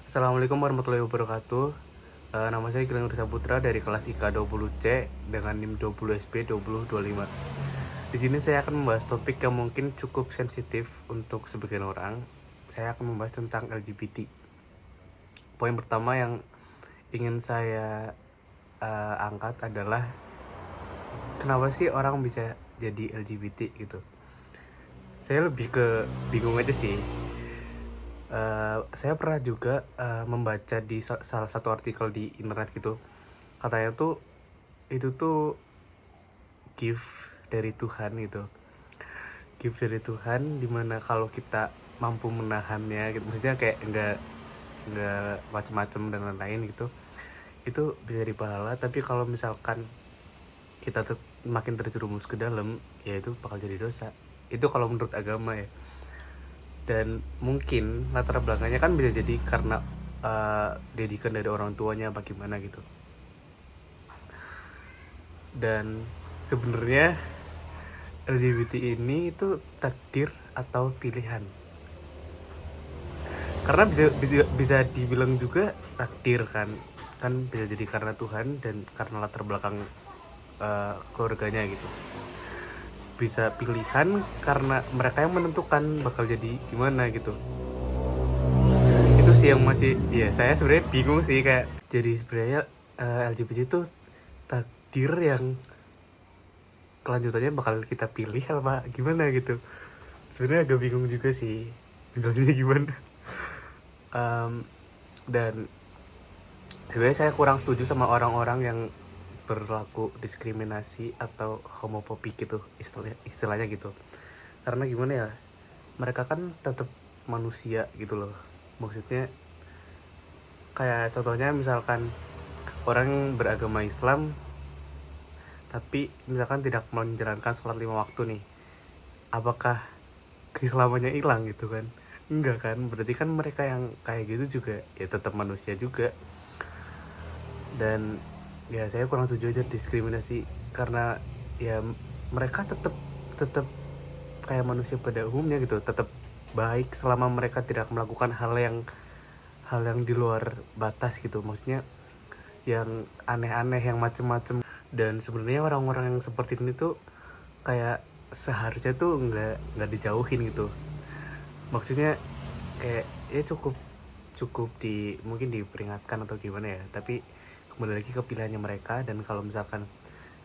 Assalamualaikum warahmatullahi wabarakatuh. Nama saya Gilang Risa Putra dari kelas IK 20C dengan NIM 20SP 2025. Di sini saya akan membahas topik yang mungkin cukup sensitif untuk sebagian orang. Saya akan membahas tentang LGBT. Poin pertama yang ingin saya angkat adalah kenapa sih orang bisa jadi LGBT gitu. Saya lebih ke bingung aja sih. Saya pernah juga membaca di salah satu artikel di internet gitu. Katanya tuh itu tuh gift dari Tuhan gitu. Gift dari Tuhan dimana kalau kita mampu menahannya gitu. Maksudnya kayak enggak macem-macem dan lain-lain gitu. Itu bisa jadi pahala, tapi kalau misalkan kita makin terjerumus ke dalam, ya itu bakal jadi dosa. Itu kalau menurut agama ya. Dan mungkin latar belakangnya kan bisa jadi karena didikan dari orang tuanya apa gimana gitu. Dan sebenarnya LGBT ini itu takdir atau pilihan. Karena bisa dibilang juga takdir kan bisa jadi karena Tuhan dan karena latar belakang keluarganya gitu. Bisa pilihan karena mereka yang menentukan bakal jadi gimana gitu. Itu sih yang masih, ya saya sebenarnya bingung sih, kayak jadi sebenarnya LGBT itu takdir yang kelanjutannya bakal kita pilih apa gimana gitu. Sebenarnya agak bingung juga sih jelasinnya gimana. Dan sebenarnya saya kurang setuju sama orang-orang yang berlaku diskriminasi atau homofobik gitu istilahnya gitu. Karena gimana ya, mereka kan tetap manusia gitu loh. Maksudnya kayak contohnya misalkan orang beragama Islam tapi misalkan tidak menjalankan sholat 5 waktu nih, apakah keislamannya hilang gitu kan? Enggak kan, berarti kan mereka yang kayak gitu juga ya tetap manusia juga. Dan ya saya kurang setuju aja diskriminasi, karena ya mereka tetap tetap kayak manusia pada umumnya gitu, tetap baik selama mereka tidak melakukan hal yang di luar batas gitu. Maksudnya yang aneh-aneh, yang macem-macem. Dan sebenarnya orang-orang yang seperti ini tuh kayak seharusnya tuh nggak dijauhin gitu. Maksudnya kayak ya cukup cukup mungkin diperingatkan atau gimana ya, tapi kembali lagi ke pilihannya mereka. Dan kalau misalkan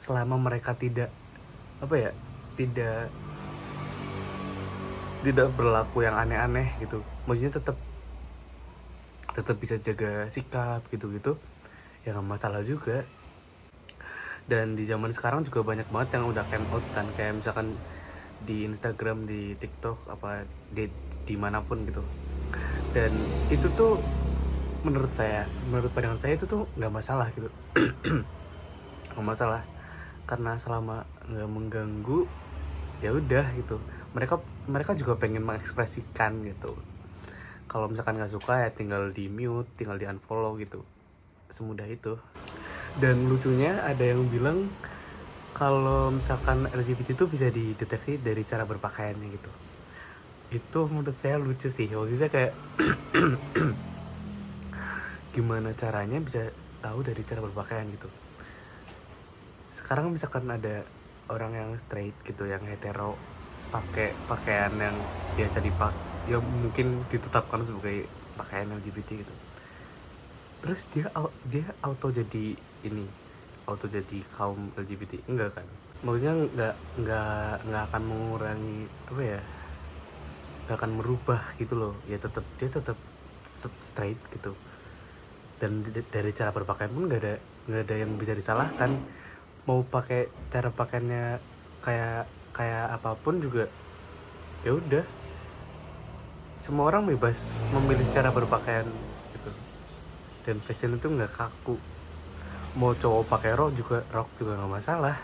selama mereka tidak apa ya, tidak berlaku yang aneh-aneh gitu, maksudnya tetap bisa jaga sikap gitu-gitu, ya nggak masalah juga. Dan di zaman sekarang juga banyak banget yang udah came out kan, kayak misalkan di Instagram, di TikTok, apa di manapun gitu. Dan itu tuh menurut pandangan saya itu tuh nggak masalah gitu. Nggak masalah, karena selama nggak mengganggu ya udah gitu. Mereka juga pengen mengekspresikan gitu. Kalau misalkan nggak suka ya tinggal di mute, tinggal di unfollow gitu, semudah itu. Dan lucunya ada yang bilang kalau misalkan LGBT itu bisa dideteksi dari cara berpakaiannya gitu. Itu menurut saya lucu sih. Maksudnya kayak gimana caranya bisa tahu dari cara berpakaian gitu. Sekarang misalkan ada orang yang straight gitu, yang hetero, pakai pakaian yang biasa ya mungkin ditetapkan sebagai pakaian LGBT gitu. Terus dia auto jadi kaum LGBT, enggak kan? Maksudnya nggak akan mengurangi apa ya, nggak akan merubah gitu loh. Ya dia tetap straight gitu. Dan dari cara berpakaian pun nggak ada yang bisa disalahkan. Mau pakai cara pakaiannya kayak apapun juga, ya udah, semua orang bebas memilih cara berpakaian gitu. Dan fashion itu nggak kaku. Mau cowok pakai rok juga nggak masalah.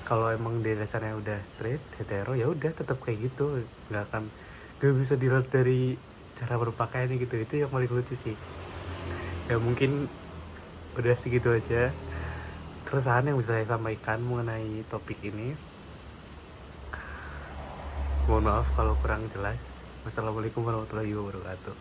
Kalau emang dia dasarnya udah straight hetero, ya udah tetap kayak gitu. Nggak bisa dilihat dari cara berpakaiannya gitu. Itu yang paling lucu sih. Ya mungkin udah segitu aja keresahan yang bisa saya sampaikan mengenai topik ini. Mohon maaf kalau kurang jelas. Wassalamualaikum warahmatullahi wabarakatuh.